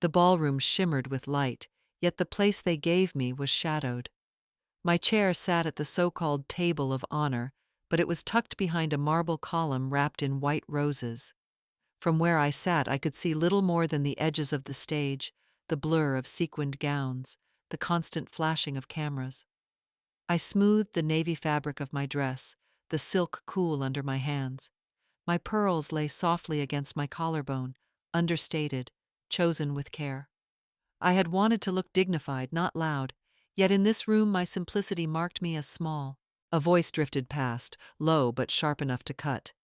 The ballroom shimmered with light, yet the place they gave me was shadowed. My chair sat at the so-called table of honor, but it was tucked behind a marble column wrapped in white roses. From where I sat, I could see little more than the edges of the stage, the blur of sequined gowns, the constant flashing of cameras. I smoothed the navy fabric of my dress, the silk cool under my hands. My pearls lay softly against my collarbone, understated, chosen with care. I had wanted to look dignified, not loud, yet in this room my simplicity marked me as small. A voice drifted past, low but sharp enough to cut.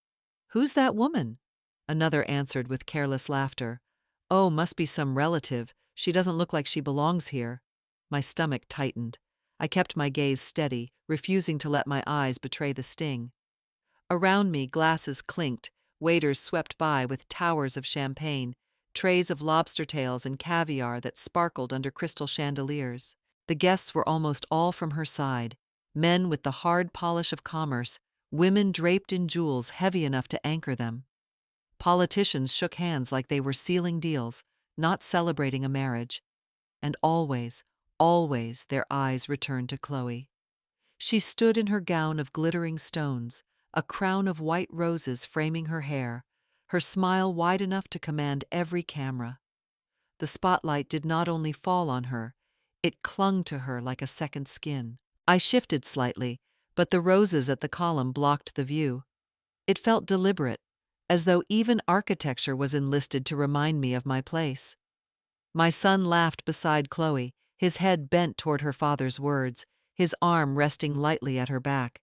"Who's that woman?" Another answered with careless laughter. "Oh, must be some relative. She doesn't look like she belongs here." My stomach tightened. I kept my gaze steady, refusing to let my eyes betray the sting. Around me, glasses clinked, waiters swept by with towers of champagne, trays of lobster tails and caviar that sparkled under crystal chandeliers. The guests were almost all from her side, men with the hard polish of commerce, women draped in jewels heavy enough to anchor them. Politicians shook hands like they were sealing deals, not celebrating a marriage. And always, always their eyes returned to Chloe. She stood in her gown of glittering stones, a crown of white roses framing her hair, her smile wide enough to command every camera. The spotlight did not only fall on her, it clung to her like a second skin. I shifted slightly, but the roses at the column blocked the view. It felt deliberate, as though even architecture was enlisted to remind me of my place. My son laughed beside Chloe, his head bent toward her father's words, his arm resting lightly at her back.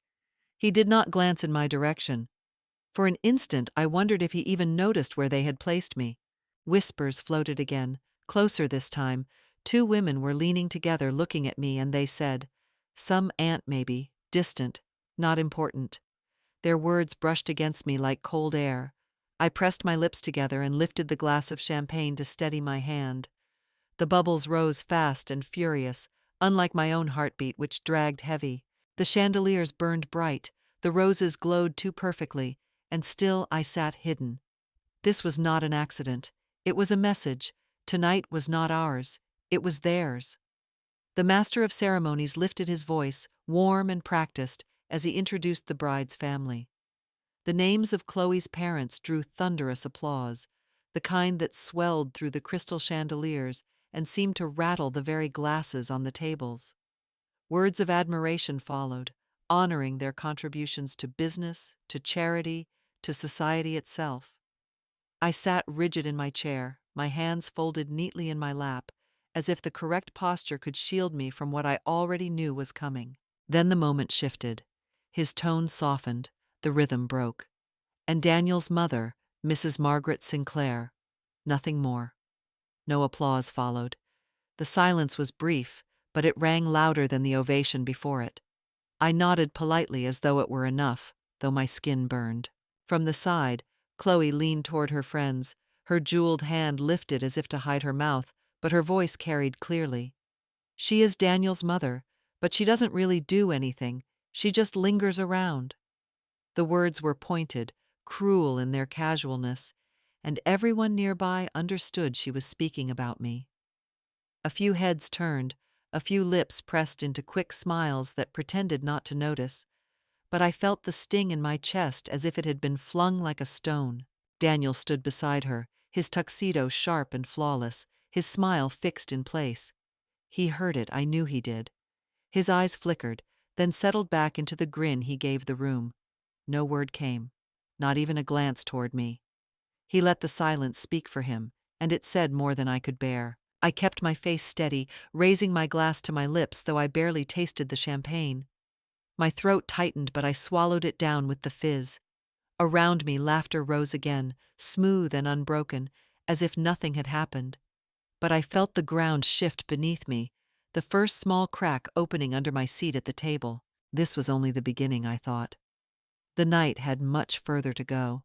He did not glance in my direction. For an instant I wondered if he even noticed where they had placed me. Whispers floated again, closer this time. Two women were leaning together looking at me, and they said, "Some aunt maybe, distant, not important." Their words brushed against me like cold air. I pressed my lips together and lifted the glass of champagne to steady my hand. The bubbles rose fast and furious, unlike my own heartbeat, which dragged heavy. The chandeliers burned bright, the roses glowed too perfectly, and still I sat hidden. This was not an accident. It was a message. Tonight was not ours. It was theirs. The master of ceremonies lifted his voice, warm and practiced, as he introduced the bride's family. The names of Chloe's parents drew thunderous applause, the kind that swelled through the crystal chandeliers and seemed to rattle the very glasses on the tables. Words of admiration followed, honoring their contributions to business, to charity, to society itself. I sat rigid in my chair, my hands folded neatly in my lap, as if the correct posture could shield me from what I already knew was coming. Then the moment shifted. His tone softened, the rhythm broke. And Daniel's mother, Mrs. Margaret Sinclair. Nothing more. No applause followed. The silence was brief, but it rang louder than the ovation before it. I nodded politely as though it were enough, though my skin burned. From the side, Chloe leaned toward her friends, her jeweled hand lifted as if to hide her mouth, but her voice carried clearly. "She is Daniel's mother, but she doesn't really do anything. She just lingers around." The words were pointed, cruel in their casualness, and everyone nearby understood she was speaking about me. A few heads turned, a few lips pressed into quick smiles that pretended not to notice, but I felt the sting in my chest as if it had been flung like a stone. Daniel stood beside her, his tuxedo sharp and flawless, his smile fixed in place. He heard it, I knew he did. His eyes flickered, then settled back into the grin he gave the room. No word came, not even a glance toward me. He let the silence speak for him, and it said more than I could bear. I kept my face steady, raising my glass to my lips, though I barely tasted the champagne. My throat tightened, but I swallowed it down with the fizz. Around me, laughter rose again, smooth and unbroken, as if nothing had happened. But I felt the ground shift beneath me, the first small crack opening under my seat at the table. This was only the beginning, I thought. The night had much further to go.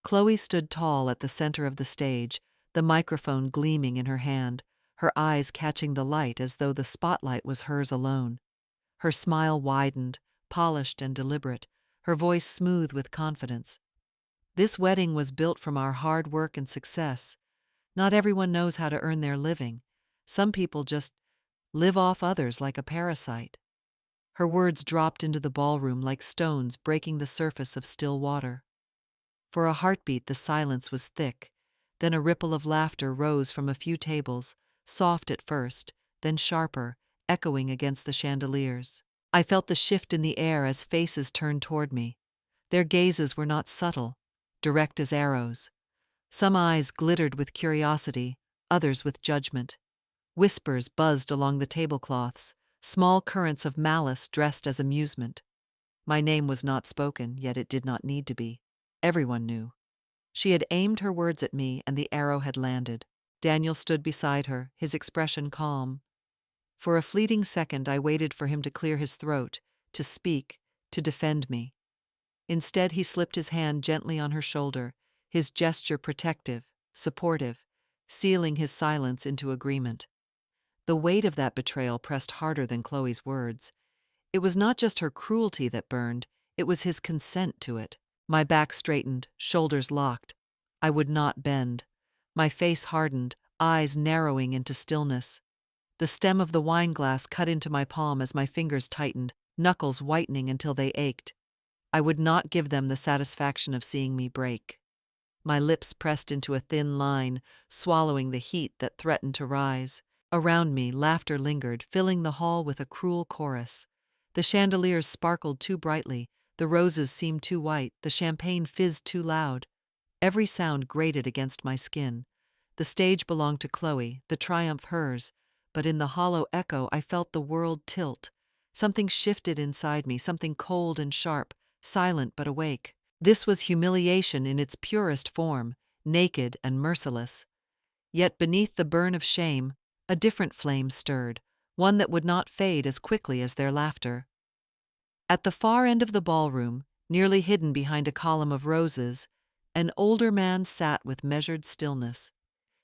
Chloe stood tall at the center of the stage, the microphone gleaming in her hand, her eyes catching the light as though the spotlight was hers alone. Her smile widened, polished and deliberate, her voice smooth with confidence. "This wedding was built from our hard work and success. Not everyone knows how to earn their living. Some people just live off others like a parasite. Her words dropped into the ballroom like stones breaking the surface of still water. For a heartbeat, the silence was thick. Then a ripple of laughter rose from a few tables, soft at first, then sharper, echoing against the chandeliers. I felt the shift in the air as faces turned toward me. Their gazes were not subtle, direct as arrows. Some eyes glittered with curiosity, others with judgment. Whispers buzzed along the tablecloths, small currents of malice dressed as amusement. My name was not spoken, yet it did not need to be. Everyone knew. She had aimed her words at me, and the arrow had landed. Daniel stood beside her, his expression calm. For a fleeting second, I waited for him to clear his throat, to speak, to defend me. Instead, he slipped his hand gently on her shoulder, his gesture protective, supportive, sealing his silence into agreement. The weight of that betrayal pressed harder than Chloe's words. It was not just her cruelty that burned, it was his consent to it. My back straightened, shoulders locked. I would not bend. My face hardened, eyes narrowing into stillness. The stem of the wineglass cut into my palm as my fingers tightened, knuckles whitening until they ached. I would not give them the satisfaction of seeing me break. My lips pressed into a thin line, swallowing the heat that threatened to rise. Around me, laughter lingered, filling the hall with a cruel chorus. The chandeliers sparkled too brightly, the roses seemed too white, the champagne fizzed too loud. Every sound grated against my skin. The stage belonged to Chloe, the triumph hers, but in the hollow echo I felt the world tilt. Something shifted inside me, something cold and sharp, silent but awake. This was humiliation in its purest form, naked and merciless. Yet beneath the burn of shame, a different flame stirred, one that would not fade as quickly as their laughter. At the far end of the ballroom, nearly hidden behind a column of roses, an older man sat with measured stillness.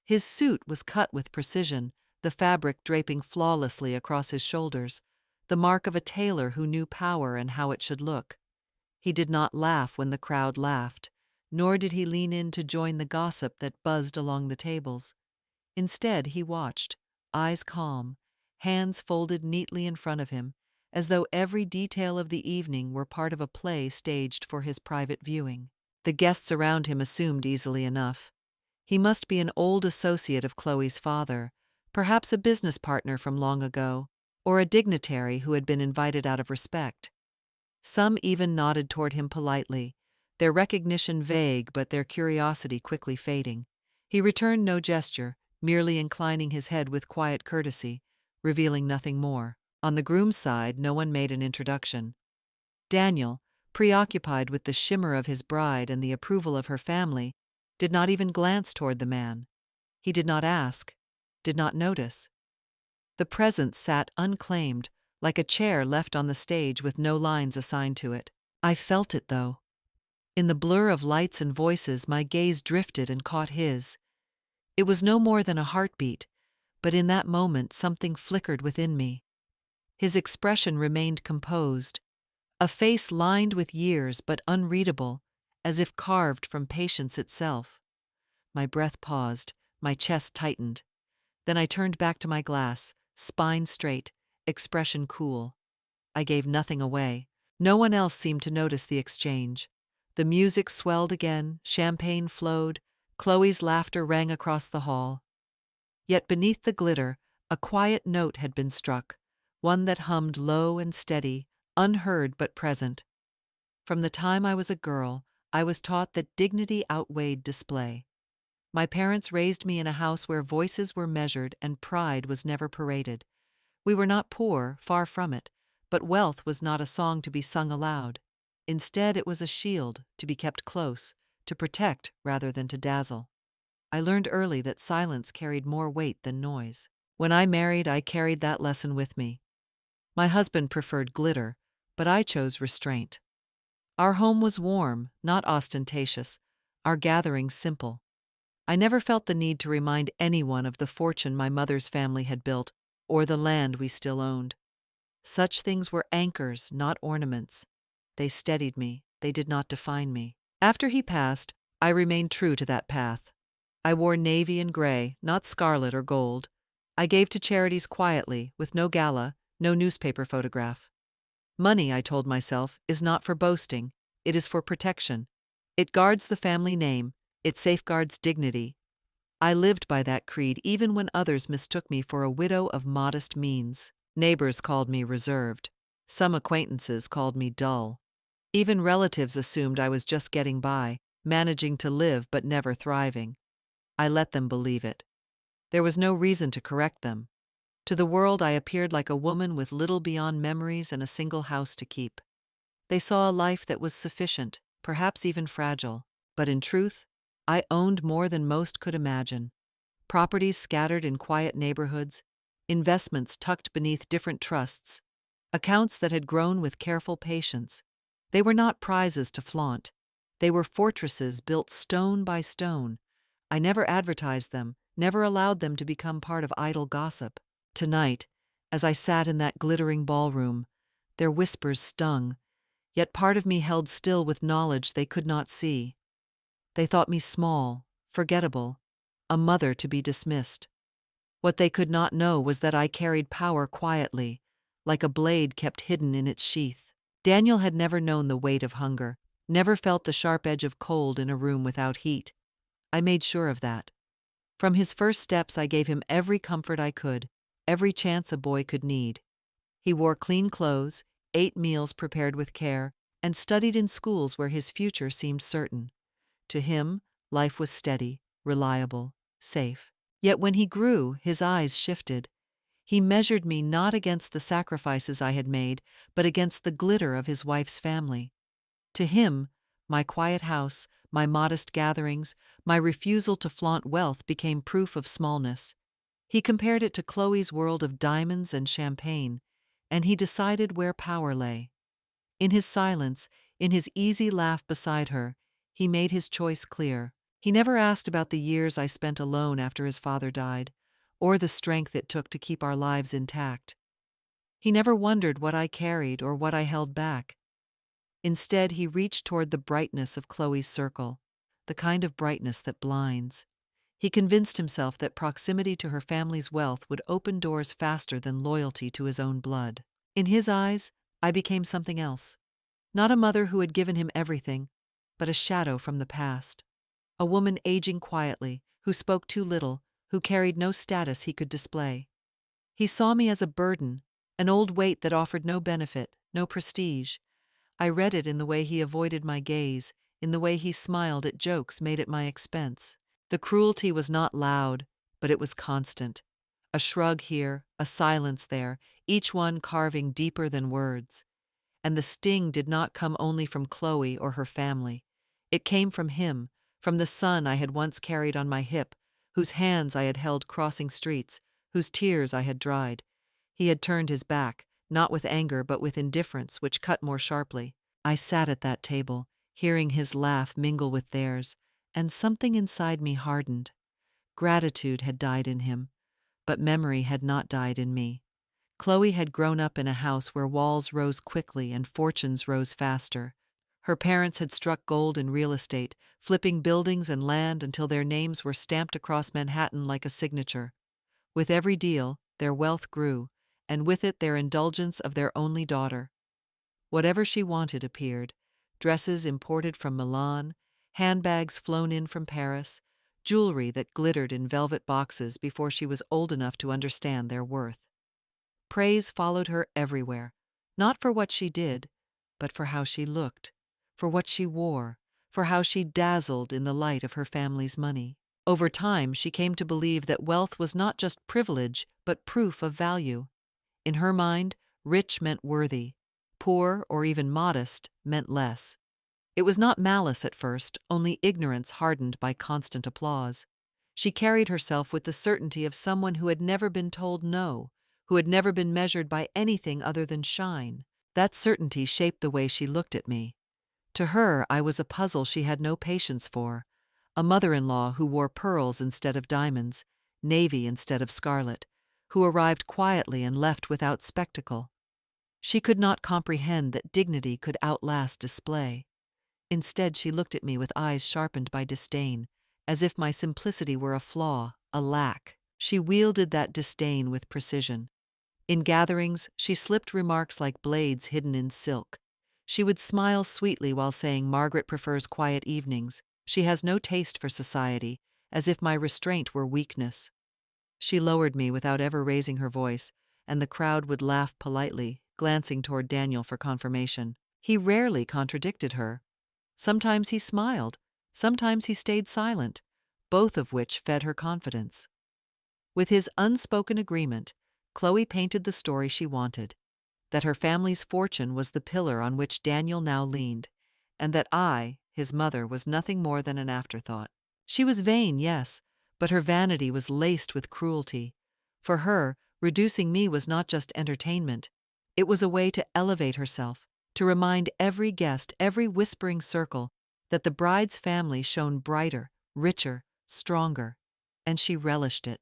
His suit was cut with precision, the fabric draping flawlessly across his shoulders, the mark of a tailor who knew power and how it should look. He did not laugh when the crowd laughed, nor did he lean in to join the gossip that buzzed along the tables. Instead, he watched, eyes calm, hands folded neatly in front of him, as though every detail of the evening were part of a play staged for his private viewing. The guests around him assumed easily enough. He must be an old associate of Chloe's father, perhaps a business partner from long ago, or a dignitary who had been invited out of respect. Some even nodded toward him politely, their recognition vague but their curiosity quickly fading. He returned no gesture, merely inclining his head with quiet courtesy, revealing nothing more. On the groom's side, no one made an introduction. Daniel, preoccupied with the shimmer of his bride and the approval of her family, did not even glance toward the man. He did not ask, did not notice. The presence sat unclaimed, like a chair left on the stage with no lines assigned to it. I felt it, though. In the blur of lights and voices, my gaze drifted and caught his. It was no more than a heartbeat, but in that moment something flickered within me. His expression remained composed, a face lined with years but unreadable, as if carved from patience itself. My breath paused, my chest tightened. Then I turned back to my glass, spine straight, expression cool. I gave nothing away. No one else seemed to notice the exchange. The music swelled again, champagne flowed, Chloe's laughter rang across the hall. Yet beneath the glitter, a quiet note had been struck, one that hummed low and steady, unheard but present. From the time I was a girl, I was taught that dignity outweighed display. My parents raised me in a house where voices were measured and pride was never paraded. We were not poor, far from it, but wealth was not a song to be sung aloud. Instead, it was a shield, to be kept close, to protect rather than to dazzle. I learned early that silence carried more weight than noise. When I married, I carried that lesson with me. My husband preferred glitter, but I chose restraint. Our home was warm, not ostentatious, our gatherings simple. I never felt the need to remind anyone of the fortune my mother's family had built, or the land we still owned. Such things were anchors, not ornaments. They steadied me, they did not define me. After he passed, I remained true to that path. I wore navy and gray, not scarlet or gold. I gave to charities quietly, with no gala, no newspaper photograph. Money, I told myself, is not for boasting, it is for protection. It guards the family name, it safeguards dignity. I lived by that creed even when others mistook me for a widow of modest means. Neighbors called me reserved. Some acquaintances called me dull. Even relatives assumed I was just getting by, managing to live but never thriving. I let them believe it. There was no reason to correct them. To the world I appeared like a woman with little beyond memories and a single house to keep. They saw a life that was sufficient, perhaps even fragile. But in truth, I owned more than most could imagine. Properties scattered in quiet neighborhoods, investments tucked beneath different trusts, accounts that had grown with careful patience. They were not prizes to flaunt. They were fortresses built stone by stone. I never advertised them, never allowed them to become part of idle gossip. Tonight, as I sat in that glittering ballroom, their whispers stung, yet part of me held still with knowledge they could not see. They thought me small, forgettable, a mother to be dismissed. What they could not know was that I carried power quietly, like a blade kept hidden in its sheath. Daniel had never known the weight of hunger, never felt the sharp edge of cold in a room without heat. I made sure of that. From his first steps, I gave him every comfort I could, every chance a boy could need. He wore clean clothes, ate meals prepared with care, and studied in schools where his future seemed certain. To him, life was steady, reliable, safe. Yet when he grew, his eyes shifted. He measured me not against the sacrifices I had made, but against the glitter of his wife's family. To him, my quiet house, my modest gatherings, my refusal to flaunt wealth became proof of smallness. He compared it to Chloe's world of diamonds and champagne, and he decided where power lay. In his silence, in his easy laugh beside her, he made his choice clear. He never asked about the years I spent alone after his father died, or the strength it took to keep our lives intact. He never wondered what I carried or what I held back. Instead, he reached toward the brightness of Chloe's circle, the kind of brightness that blinds. He convinced himself that proximity to her family's wealth would open doors faster than loyalty to his own blood. In his eyes, I became something else. Not a mother who had given him everything, but a shadow from the past. A woman aging quietly, who spoke too little, who carried no status he could display. He saw me as a burden, an old weight that offered no benefit, no prestige. I read it in the way he avoided my gaze, in the way he smiled at jokes made at my expense. The cruelty was not loud, but it was constant. A shrug here, a silence there, each one carving deeper than words. And the sting did not come only from Chloe or her family. It came from him, from the son I had once carried on my hip, whose hands I had held crossing streets, whose tears I had dried. He had turned his back, not with anger but with indifference, which cut more sharply. I sat at that table, hearing his laugh mingle with theirs, and something inside me hardened. Gratitude had died in him, but memory had not died in me. Chloe had grown up in a house where walls rose quickly and fortunes rose faster. Her parents had struck gold in real estate, flipping buildings and land until their names were stamped across Manhattan like a signature. With every deal, their wealth grew, and with it their indulgence of their only daughter. Whatever she wanted appeared: dresses imported from Milan, handbags flown in from Paris, jewelry that glittered in velvet boxes before she was old enough to understand their worth. Praise followed her everywhere, not for what she did, but for how she looked, for what she wore, for how she dazzled in the light of her family's money. Over time, she came to believe that wealth was not just privilege, but proof of value. In her mind, rich meant worthy. Poor, or even modest, meant less. It was not malice at first, only ignorance hardened by constant applause. She carried herself with the certainty of someone who had never been told no, who had never been measured by anything other than shine. That certainty shaped the way she looked at me. To her, I was a puzzle she had no patience for, a mother-in-law who wore pearls instead of diamonds, navy instead of scarlet, who arrived quietly and left without spectacle. She could not comprehend that dignity could outlast display. Instead, she looked at me with eyes sharpened by disdain, as if my simplicity were a flaw, a lack. She wielded that disdain with precision. In gatherings, she slipped remarks like blades hidden in silk. She would smile sweetly while saying Margaret prefers quiet evenings. She has no taste for society, as if my restraint were weakness. She lowered me without ever raising her voice, and the crowd would laugh politely, glancing toward Daniel for confirmation. He rarely contradicted her. Sometimes he smiled, sometimes he stayed silent, both of which fed her confidence. With his unspoken agreement, Chloe painted the story she wanted, that her family's fortune was the pillar on which Daniel now leaned, and that I, his mother, was nothing more than an afterthought. She was vain, yes, but her vanity was laced with cruelty. For her, reducing me was not just entertainment. It was a way to elevate herself, to remind every guest, every whispering circle, that the bride's family shone brighter, richer, stronger, and she relished it.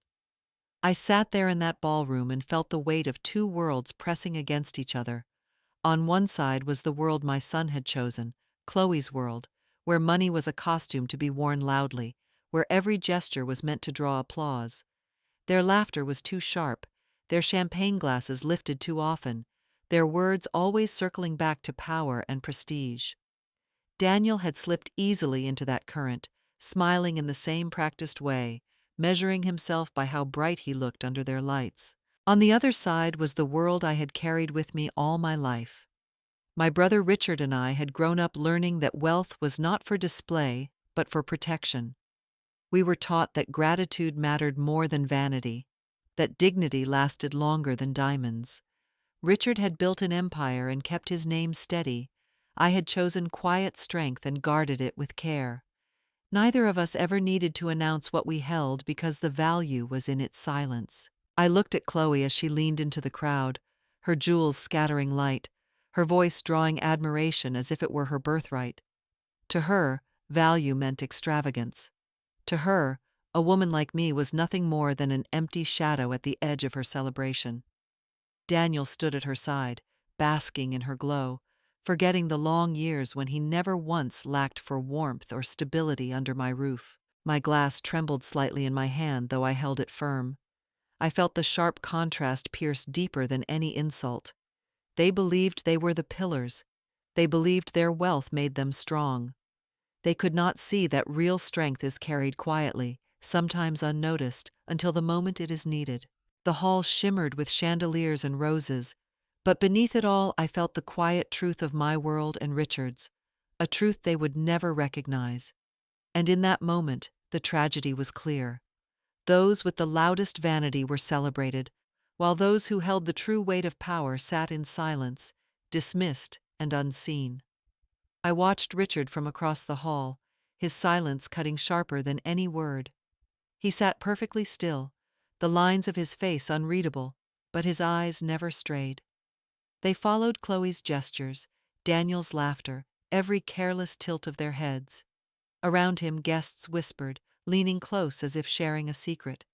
I sat there in that ballroom and felt the weight of two worlds pressing against each other. On one side was the world my son had chosen, Chloe's world, where money was a costume to be worn loudly, where every gesture was meant to draw applause. Their laughter was too sharp, their champagne glasses lifted too often, their words always circling back to power and prestige. Daniel had slipped easily into that current, smiling in the same practiced way, measuring himself by how bright he looked under their lights. On the other side was the world I had carried with me all my life. My brother Richard and I had grown up learning that wealth was not for display, but for protection. We were taught that gratitude mattered more than vanity, that dignity lasted longer than diamonds. Richard had built an empire and kept his name steady. I had chosen quiet strength and guarded it with care. Neither of us ever needed to announce what we held because the value was in its silence. I looked at Chloe as she leaned into the crowd, her jewels scattering light, her voice drawing admiration as if it were her birthright. To her, value meant extravagance. To her, a woman like me was nothing more than an empty shadow at the edge of her celebration. Daniel stood at her side, basking in her glow, forgetting the long years when he never once lacked for warmth or stability under my roof. My glass trembled slightly in my hand, though I held it firm. I felt the sharp contrast pierce deeper than any insult. They believed they were the pillars. They believed their wealth made them strong. They could not see that real strength is carried quietly, sometimes unnoticed, until the moment it is needed. The hall shimmered with chandeliers and roses, but beneath it all I felt the quiet truth of my world and Richard's, a truth they would never recognize. And in that moment, the tragedy was clear. Those with the loudest vanity were celebrated, while those who held the true weight of power sat in silence, dismissed and unseen. I watched Richard from across the hall, his silence cutting sharper than any word. He sat perfectly still, the lines of his face unreadable, but his eyes never strayed. They followed Chloe's gestures, Daniel's laughter, every careless tilt of their heads. Around him guests whispered, leaning close as if sharing a secret.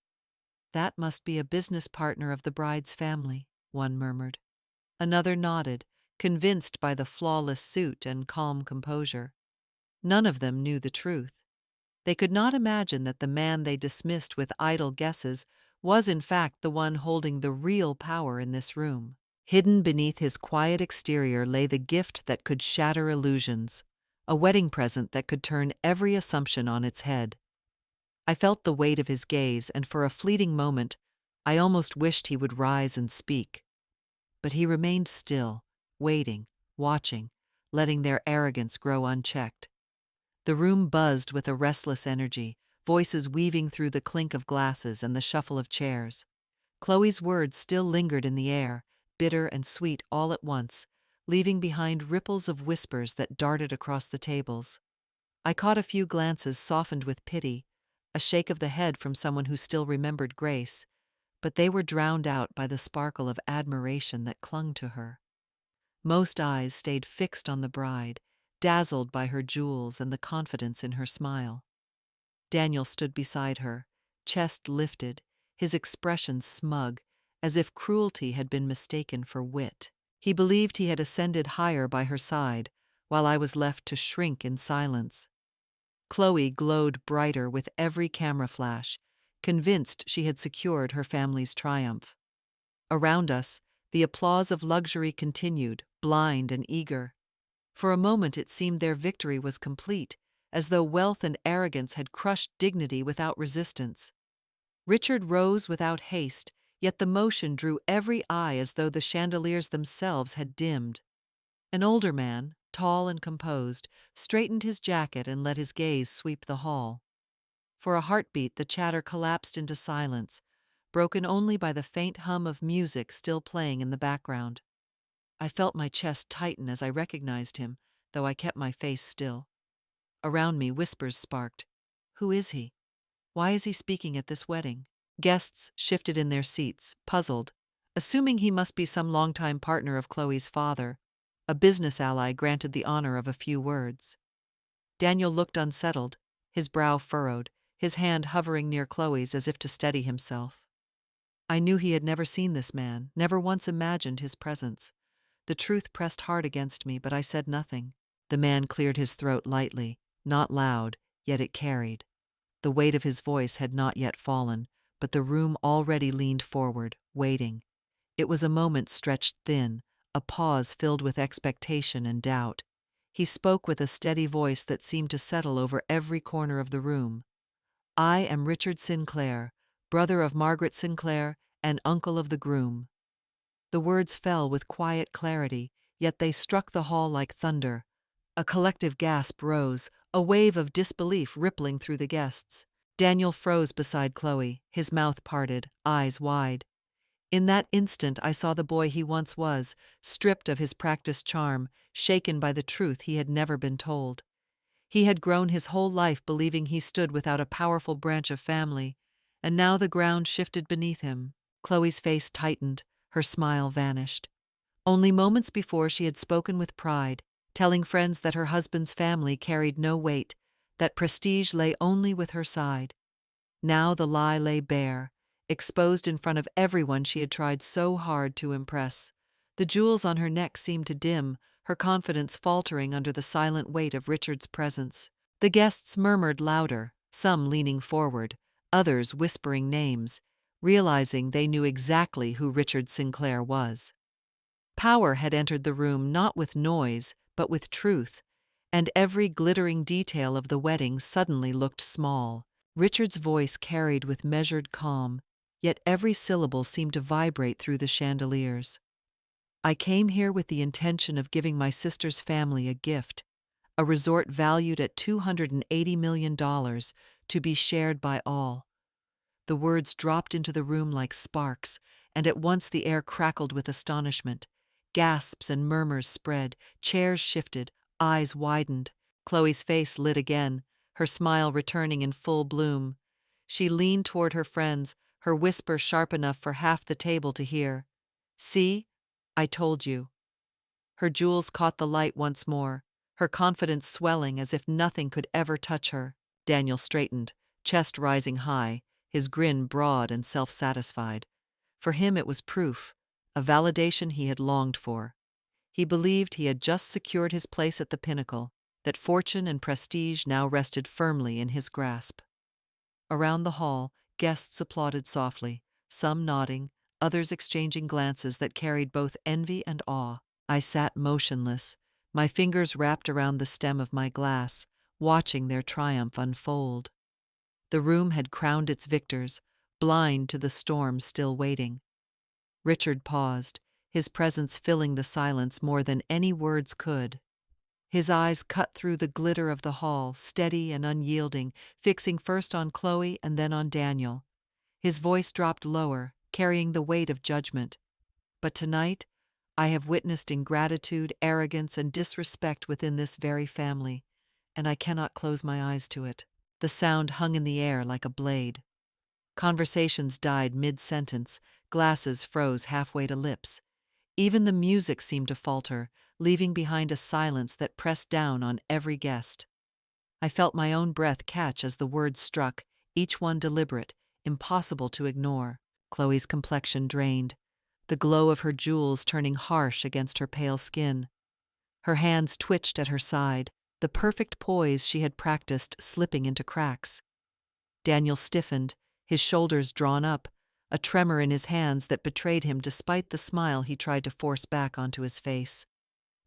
"That must be a business partner of the bride's family," one murmured. Another nodded, convinced by the flawless suit and calm composure. None of them knew the truth. They could not imagine that the man they dismissed with idle guesses was in fact the one holding the real power in this room. Hidden beneath his quiet exterior lay the gift that could shatter illusions, a wedding present that could turn every assumption on its head. I felt the weight of his gaze, and for a fleeting moment, I almost wished he would rise and speak. But he remained still, waiting, watching, letting their arrogance grow unchecked. The room buzzed with a restless energy, voices weaving through the clink of glasses and the shuffle of chairs. Chloe's words still lingered in the air, bitter and sweet all at once, leaving behind ripples of whispers that darted across the tables. I caught a few glances softened with pity, a shake of the head from someone who still remembered Grace, but they were drowned out by the sparkle of admiration that clung to her. Most eyes stayed fixed on the bride, dazzled by her jewels and the confidence in her smile. Daniel stood beside her, chest lifted, his expression smug, as if cruelty had been mistaken for wit. He believed he had ascended higher by her side, while I was left to shrink in silence. Chloe glowed brighter with every camera flash, convinced she had secured her family's triumph. Around us, the applause of luxury continued, blind and eager. For a moment it seemed their victory was complete, as though wealth and arrogance had crushed dignity without resistance. Richard rose without haste, yet the motion drew every eye as though the chandeliers themselves had dimmed. An older man, tall and composed, straightened his jacket and let his gaze sweep the hall. For a heartbeat the chatter collapsed into silence, broken only by the faint hum of music still playing in the background. I felt my chest tighten as I recognized him, though I kept my face still. Around me whispers sparked. Who is he? Why is he speaking at this wedding? Guests shifted in their seats, puzzled, assuming he must be some longtime partner of Chloe's father. A business ally granted the honor of a few words. Daniel looked unsettled, his brow furrowed, his hand hovering near Chloe's as if to steady himself. I knew he had never seen this man, never once imagined his presence. The truth pressed hard against me, but I said nothing. The man cleared his throat lightly, not loud, yet it carried. The weight of his voice had not yet fallen, but the room already leaned forward, waiting. It was a moment stretched thin, a pause filled with expectation and doubt. He spoke with a steady voice that seemed to settle over every corner of the room. I am Richard Sinclair, brother of Margaret Sinclair and uncle of the groom. The words fell with quiet clarity, yet they struck the hall like thunder. A collective gasp rose, a wave of disbelief rippling through the guests. Daniel froze beside Chloe, his mouth parted, eyes wide. In that instant I saw the boy he once was, stripped of his practiced charm, shaken by the truth he had never been told. He had grown his whole life believing he stood without a powerful branch of family, and now the ground shifted beneath him. Chloe's face tightened, her smile vanished. Only moments before she had spoken with pride, telling friends that her husband's family carried no weight, that prestige lay only with her side. Now the lie lay bare, exposed in front of everyone she had tried so hard to impress. The jewels on her neck seemed to dim, her confidence faltering under the silent weight of Richard's presence. The guests murmured louder, some leaning forward, others whispering names, realizing they knew exactly who Richard Sinclair was. Power had entered the room not with noise, but with truth, and every glittering detail of the wedding suddenly looked small. Richard's voice carried with measured calm, yet every syllable seemed to vibrate through the chandeliers. I came here with the intention of giving my sister's family a gift, a resort valued at $280 million, to be shared by all. The words dropped into the room like sparks, and at once the air crackled with astonishment. Gasps and murmurs spread, chairs shifted, eyes widened. Chloe's face lit again, her smile returning in full bloom. She leaned toward her friends, her whisper sharp enough for half the table to hear. "See? I told you." Her jewels caught the light once more, her confidence swelling as if nothing could ever touch her. Daniel straightened, chest rising high, his grin broad and self-satisfied. For him it was proof, a validation he had longed for. He believed he had just secured his place at the pinnacle, that fortune and prestige now rested firmly in his grasp. Around the hall, guests applauded softly, some nodding, others exchanging glances that carried both envy and awe. I sat motionless, my fingers wrapped around the stem of my glass, watching their triumph unfold. The room had crowned its victors, blind to the storm still waiting. Richard paused, his presence filling the silence more than any words could. His eyes cut through the glitter of the hall, steady and unyielding, fixing first on Chloe and then on Daniel. His voice dropped lower, carrying the weight of judgment. But tonight, I have witnessed ingratitude, arrogance, and disrespect within this very family, and I cannot close my eyes to it. The sound hung in the air like a blade. Conversations died mid-sentence, glasses froze halfway to lips. Even the music seemed to falter, leaving behind a silence that pressed down on every guest. I felt my own breath catch as the words struck, each one deliberate, impossible to ignore. Chloe's complexion drained, the glow of her jewels turning harsh against her pale skin. Her hands twitched at her side, the perfect poise she had practiced slipping into cracks. Daniel stiffened, his shoulders drawn up, a tremor in his hands that betrayed him despite the smile he tried to force back onto his face.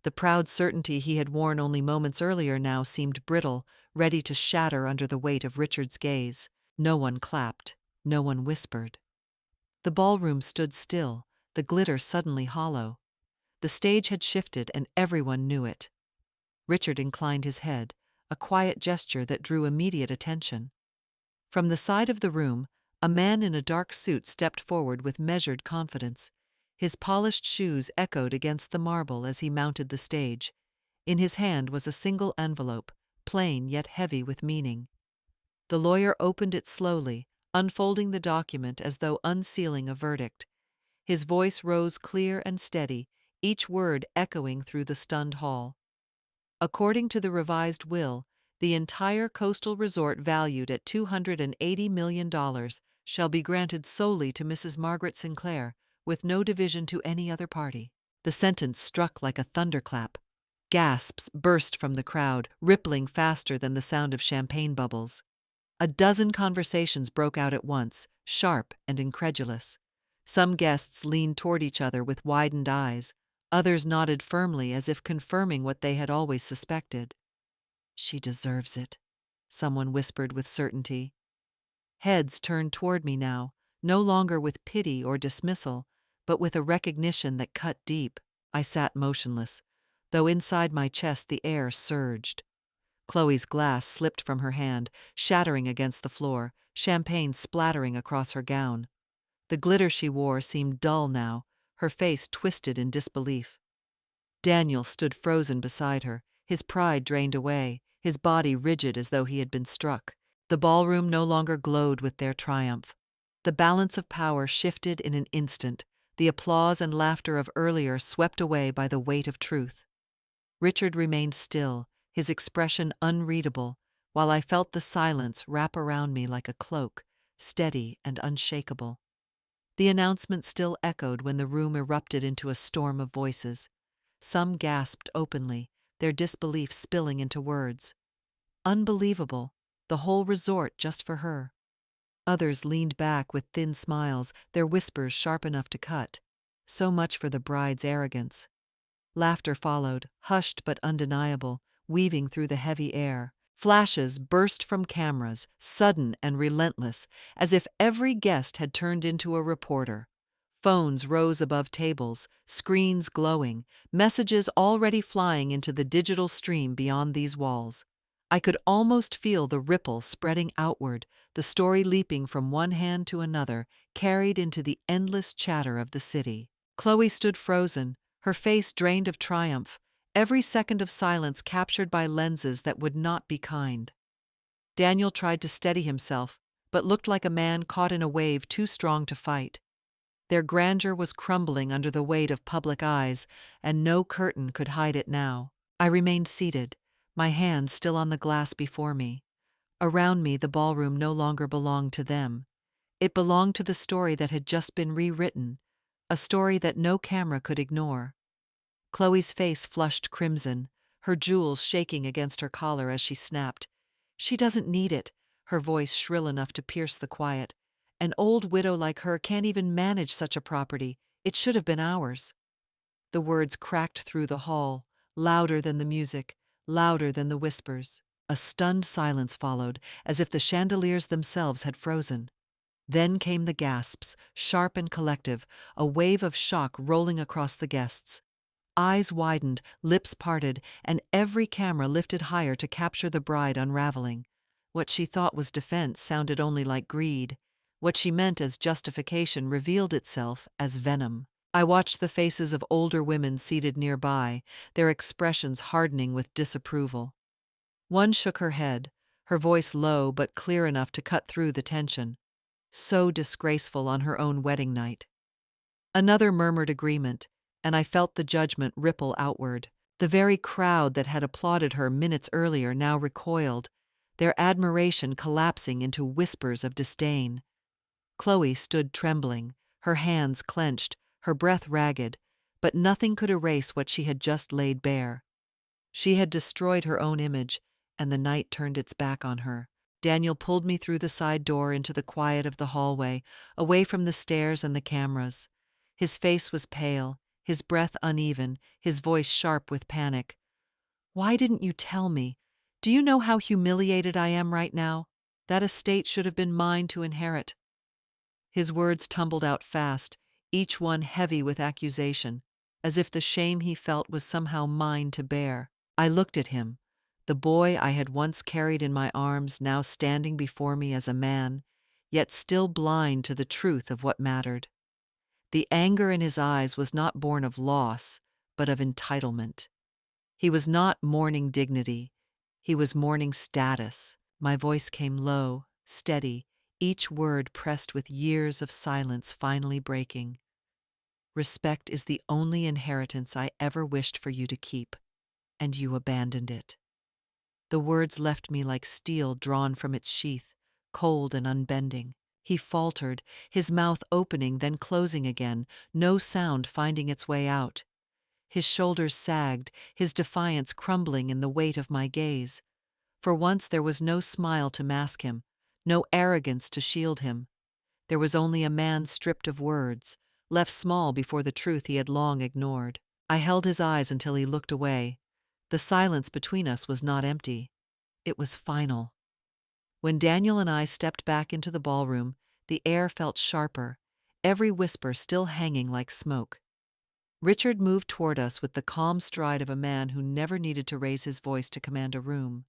The proud certainty he had worn only moments earlier now seemed brittle, ready to shatter under the weight of Richard's gaze. No one clapped, no one whispered. The ballroom stood still, the glitter suddenly hollow. The stage had shifted and everyone knew it. Richard inclined his head, a quiet gesture that drew immediate attention. From the side of the room, a man in a dark suit stepped forward with measured confidence. His polished shoes echoed against the marble as he mounted the stage. In his hand was a single envelope, plain yet heavy with meaning. The lawyer opened it slowly, unfolding the document as though unsealing a verdict. His voice rose clear and steady, each word echoing through the stunned hall. According to the revised will, the entire coastal resort valued at $280 million shall be granted solely to Mrs. Margaret Sinclair, with no division to any other party. The sentence struck like a thunderclap. Gasps burst from the crowd, rippling faster than the sound of champagne bubbles. A dozen conversations broke out at once, sharp and incredulous. Some guests leaned toward each other with widened eyes. Others nodded firmly as if confirming what they had always suspected. "She deserves it," someone whispered with certainty. Heads turned toward me now, no longer with pity or dismissal, but with a recognition that cut deep. I sat motionless, though inside my chest the air surged. Chloe's glass slipped from her hand, shattering against the floor, champagne splattering across her gown. The glitter she wore seemed dull now, her face twisted in disbelief. Daniel stood frozen beside her, his pride drained away, his body rigid as though he had been struck. The ballroom no longer glowed with their triumph. The balance of power shifted in an instant, the applause and laughter of earlier swept away by the weight of truth. Richard remained still, his expression unreadable, while I felt the silence wrap around me like a cloak, steady and unshakable. The announcement still echoed when the room erupted into a storm of voices. Some gasped openly, their disbelief spilling into words. Unbelievable, the whole resort just for her. Others leaned back with thin smiles, their whispers sharp enough to cut. So much for the bride's arrogance. Laughter followed, hushed but undeniable, weaving through the heavy air. Flashes burst from cameras, sudden and relentless, as if every guest had turned into a reporter. Phones rose above tables, screens glowing, messages already flying into the digital stream beyond these walls. I could almost feel the ripple spreading outward, the story leaping from one hand to another, carried into the endless chatter of the city. Chloe stood frozen, her face drained of triumph, every second of silence captured by lenses that would not be kind. Daniel tried to steady himself, but looked like a man caught in a wave too strong to fight. Their grandeur was crumbling under the weight of public eyes, and no curtain could hide it now. I remained seated, my hands still on the glass before me. Around me, the ballroom no longer belonged to them. It belonged to the story that had just been rewritten, a story that no camera could ignore. Chloe's face flushed crimson, her jewels shaking against her collar as she snapped. "She doesn't need it," her voice shrill enough to pierce the quiet. "An old widow like her can't even manage such a property. It should have been ours." The words cracked through the hall, louder than the music, louder than the whispers. A stunned silence followed, as if the chandeliers themselves had frozen. Then came the gasps, sharp and collective, a wave of shock rolling across the guests. Eyes widened, lips parted, and every camera lifted higher to capture the bride unraveling. What she thought was defense sounded only like greed. What she meant as justification revealed itself as venom. I watched the faces of older women seated nearby, their expressions hardening with disapproval. One shook her head, her voice low but clear enough to cut through the tension. So disgraceful on her own wedding night. Another murmured agreement, and I felt the judgment ripple outward. The very crowd that had applauded her minutes earlier now recoiled, their admiration collapsing into whispers of disdain. Chloe stood trembling, her hands clenched, her breath ragged, but nothing could erase what she had just laid bare. She had destroyed her own image, and the night turned its back on her. Daniel pulled me through the side door into the quiet of the hallway, away from the stairs and the cameras. His face was pale, his breath uneven, his voice sharp with panic. "Why didn't you tell me? Do you know how humiliated I am right now? That estate should have been mine to inherit." His words tumbled out fast, each one heavy with accusation, as if the shame he felt was somehow mine to bear. I looked at him, the boy I had once carried in my arms now standing before me as a man, yet still blind to the truth of what mattered. The anger in his eyes was not born of loss, but of entitlement. He was not mourning dignity, he was mourning status. My voice came low, steady, each word pressed with years of silence finally breaking. "Respect is the only inheritance I ever wished for you to keep, and you abandoned it." The words left me like steel drawn from its sheath, cold and unbending. He faltered, his mouth opening then closing again, no sound finding its way out. His shoulders sagged, his defiance crumbling in the weight of my gaze. For once there was no smile to mask him, no arrogance to shield him. There was only a man stripped of words, left small before the truth he had long ignored. I held his eyes until he looked away. The silence between us was not empty. It was final. When Daniel and I stepped back into the ballroom, the air felt sharper, every whisper still hanging like smoke. Richard moved toward us with the calm stride of a man who never needed to raise his voice to command a room.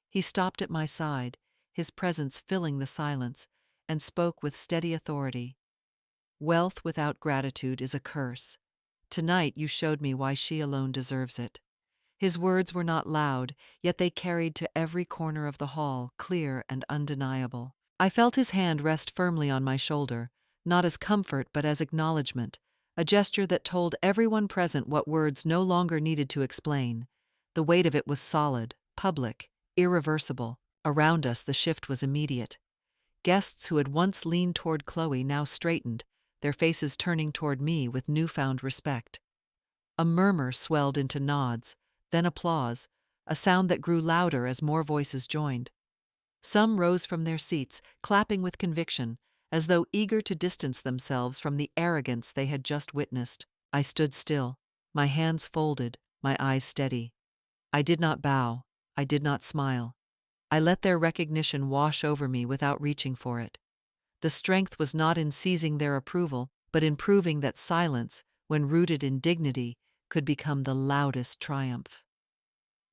He stopped at my side, his presence filling the silence, and spoke with steady authority. "Wealth without gratitude is a curse. Tonight you showed me why she alone deserves it." His words were not loud, yet they carried to every corner of the hall, clear and undeniable. I felt his hand rest firmly on my shoulder, not as comfort but as acknowledgement, a gesture that told everyone present what words no longer needed to explain. The weight of it was solid, public, irreversible. Around us the shift was immediate. Guests who had once leaned toward Chloe now straightened, their faces turning toward me with newfound respect. A murmur swelled into nods, then applause, a sound that grew louder as more voices joined. Some rose from their seats, clapping with conviction, as though eager to distance themselves from the arrogance they had just witnessed. I stood still, my hands folded, my eyes steady. I did not bow, I did not smile. I let their recognition wash over me without reaching for it. The strength was not in seizing their approval, but in proving that silence, when rooted in dignity, could become the loudest triumph.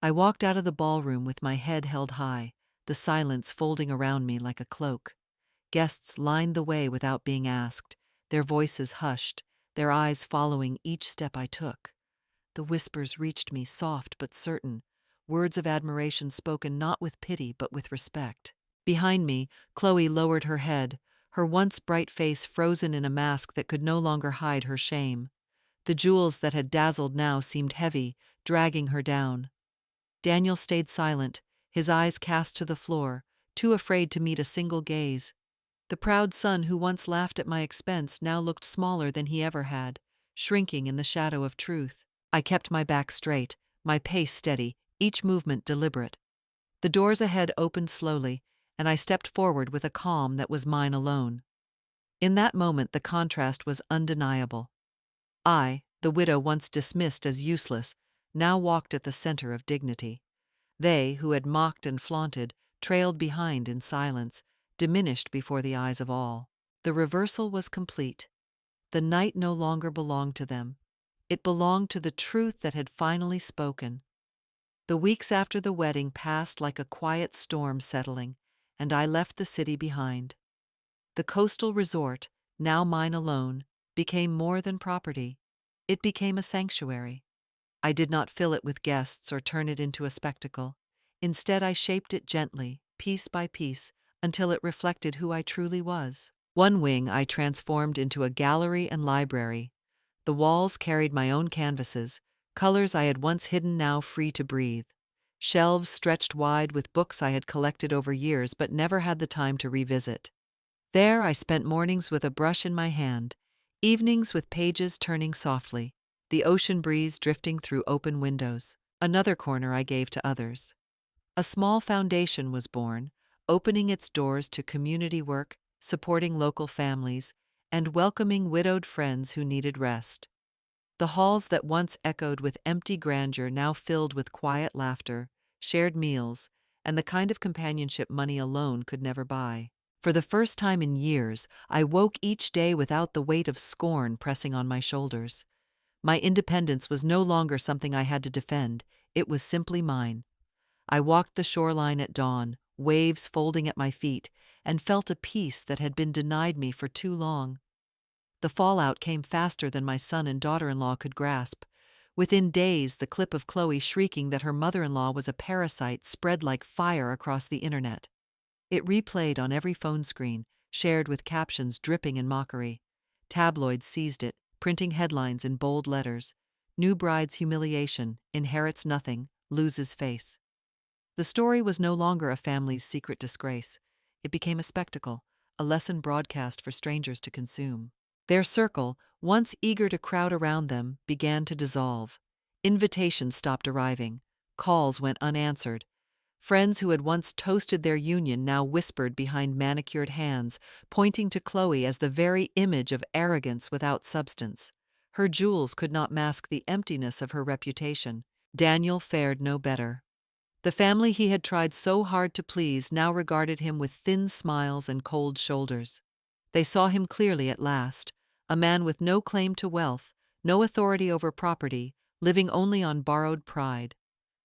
I walked out of the ballroom with my head held high, the silence folding around me like a cloak. Guests lined the way without being asked, their voices hushed, their eyes following each step I took. The whispers reached me, soft but certain, words of admiration spoken not with pity but with respect. Behind me, Chloe lowered her head, her once bright face frozen in a mask that could no longer hide her shame. The jewels that had dazzled now seemed heavy, dragging her down. Daniel stayed silent, his eyes cast to the floor, too afraid to meet a single gaze. The proud son who once laughed at my expense now looked smaller than he ever had, shrinking in the shadow of truth. I kept my back straight, my pace steady, each movement deliberate. The doors ahead opened slowly, and I stepped forward with a calm that was mine alone. In that moment the contrast was undeniable. I, the widow once dismissed as useless, now walked at the center of dignity. They, who had mocked and flaunted, trailed behind in silence, diminished before the eyes of all. The reversal was complete. The night no longer belonged to them. It belonged to the truth that had finally spoken. The weeks after the wedding passed like a quiet storm settling, and I left the city behind. The coastal resort, now mine alone, became more than property. It became a sanctuary. I did not fill it with guests or turn it into a spectacle. Instead, I shaped it gently, piece by piece, until it reflected who I truly was. One wing I transformed into a gallery and library. The walls carried my own canvases, colors I had once hidden now free to breathe. Shelves stretched wide with books I had collected over years but never had the time to revisit. There I spent mornings with a brush in my hand, evenings with pages turning softly, the ocean breeze drifting through open windows. Another corner I gave to others. A small foundation was born, opening its doors to community work, supporting local families, and welcoming widowed friends who needed rest. The halls that once echoed with empty grandeur now filled with quiet laughter, shared meals, and the kind of companionship money alone could never buy. For the first time in years, I woke each day without the weight of scorn pressing on my shoulders. My independence was no longer something I had to defend, it was simply mine. I walked the shoreline at dawn, waves folding at my feet, and felt a peace that had been denied me for too long. The fallout came faster than my son and daughter-in-law could grasp. Within days, the clip of Chloe shrieking that her mother-in-law was a parasite spread like fire across the internet. It replayed on every phone screen, shared with captions dripping in mockery. Tabloids seized it, printing headlines in bold letters. New bride's humiliation, inherits nothing, loses face. The story was no longer a family's secret disgrace. It became a spectacle, a lesson broadcast for strangers to consume. Their circle, once eager to crowd around them, began to dissolve. Invitations stopped arriving. Calls went unanswered. Friends who had once toasted their union now whispered behind manicured hands, pointing to Chloe as the very image of arrogance without substance. Her jewels could not mask the emptiness of her reputation. Daniel fared no better. The family he had tried so hard to please now regarded him with thin smiles and cold shoulders. They saw him clearly at last, a man with no claim to wealth, no authority over property, living only on borrowed pride.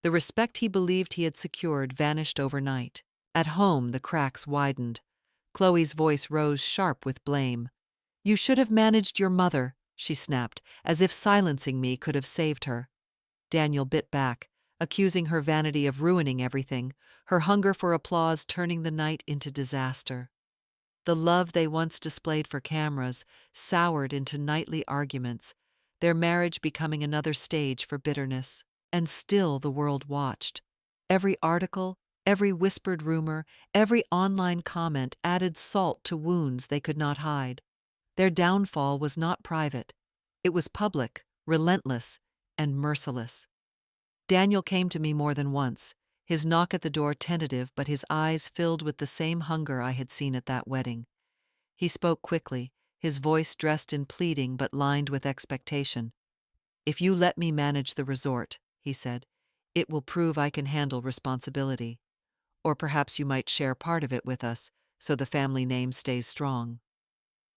The respect he believed he had secured vanished overnight. At home, the cracks widened. Chloe's voice rose sharp with blame. "You should have managed your mother," she snapped, as if silencing me could have saved her. Daniel bit back, accusing her vanity of ruining everything, her hunger for applause turning the night into disaster. The love they once displayed for cameras soured into nightly arguments, their marriage becoming another stage for bitterness. And still the world watched. Every article, every whispered rumor, every online comment added salt to wounds they could not hide. Their downfall was not private. It was public, relentless, and merciless. Daniel came to me more than once, his knock at the door tentative but his eyes filled with the same hunger I had seen at that wedding. He spoke quickly, his voice dressed in pleading but lined with expectation. "If you let me manage the resort," he said, "it will prove I can handle responsibility. Or perhaps you might share part of it with us, so the family name stays strong."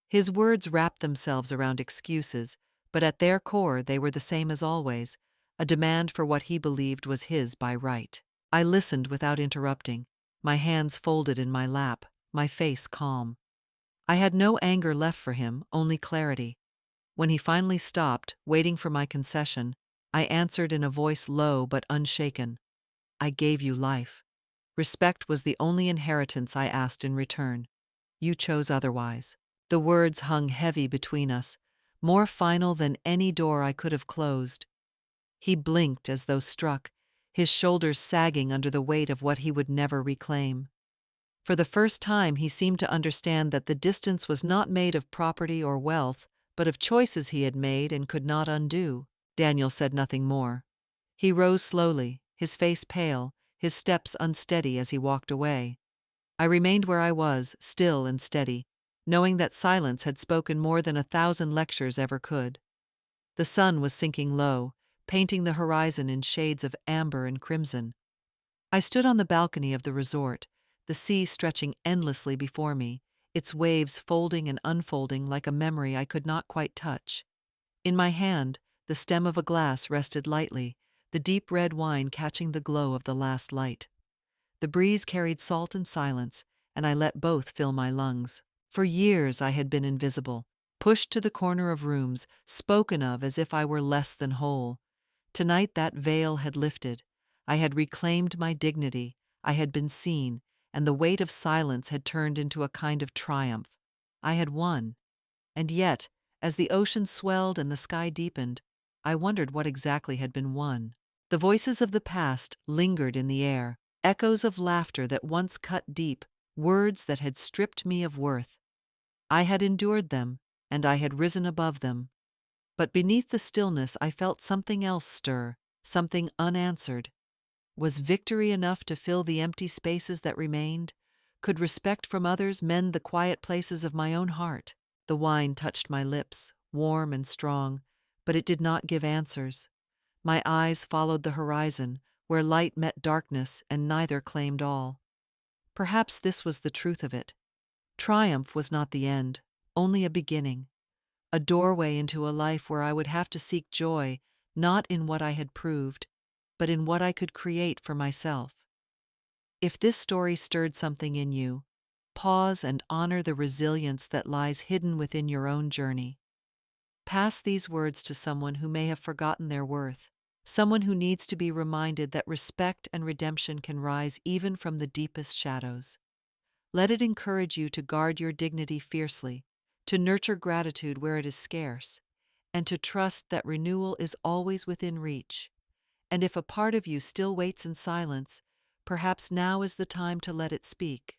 His words wrapped themselves around excuses, but at their core they were the same as always, a demand for what he believed was his by right. I listened without interrupting, my hands folded in my lap, my face calm. I had no anger left for him, only clarity. When he finally stopped, waiting for my concession, I answered in a voice low but unshaken. "I gave you life. Respect was the only inheritance I asked in return. You chose otherwise." The words hung heavy between us, more final than any door I could have closed. He blinked as though struck, his shoulders sagging under the weight of what he would never reclaim. For the first time he seemed to understand that the distance was not made of property or wealth, but of choices he had made and could not undo. Daniel said nothing more. He rose slowly, his face pale, his steps unsteady as he walked away. I remained where I was, still and steady, knowing that silence had spoken more than 1,000 lectures ever could. The sun was sinking low, painting the horizon in shades of amber and crimson. I stood on the balcony of the resort, the sea stretching endlessly before me, its waves folding and unfolding like a memory I could not quite touch. In my hand, the stem of a glass rested lightly, the deep red wine catching the glow of the last light. The breeze carried salt and silence, and I let both fill my lungs. For years I had been invisible, pushed to the corner of rooms, spoken of as if I were less than whole. Tonight that veil had lifted. I had reclaimed my dignity, I had been seen, and the weight of silence had turned into a kind of triumph. I had won. And yet, as the ocean swelled and the sky deepened, I wondered what exactly had been won. The voices of the past lingered in the air, echoes of laughter that once cut deep, words that had stripped me of worth. I had endured them, and I had risen above them. But beneath the stillness I felt something else stir, something unanswered. Was victory enough to fill the empty spaces that remained? Could respect from others mend the quiet places of my own heart? The wine touched my lips, warm and strong, but it did not give answers. My eyes followed the horizon, where light met darkness and neither claimed all. Perhaps this was the truth of it. Triumph was not the end, only a beginning, a doorway into a life where I would have to seek joy, not in what I had proved, but in what I could create for myself. If this story stirred something in you, pause and honor the resilience that lies hidden within your own journey. Pass these words to someone who may have forgotten their worth, someone who needs to be reminded that respect and redemption can rise even from the deepest shadows. Let it encourage you to guard your dignity fiercely, to nurture gratitude where it is scarce, and to trust that renewal is always within reach. And if a part of you still waits in silence, perhaps now is the time to let it speak.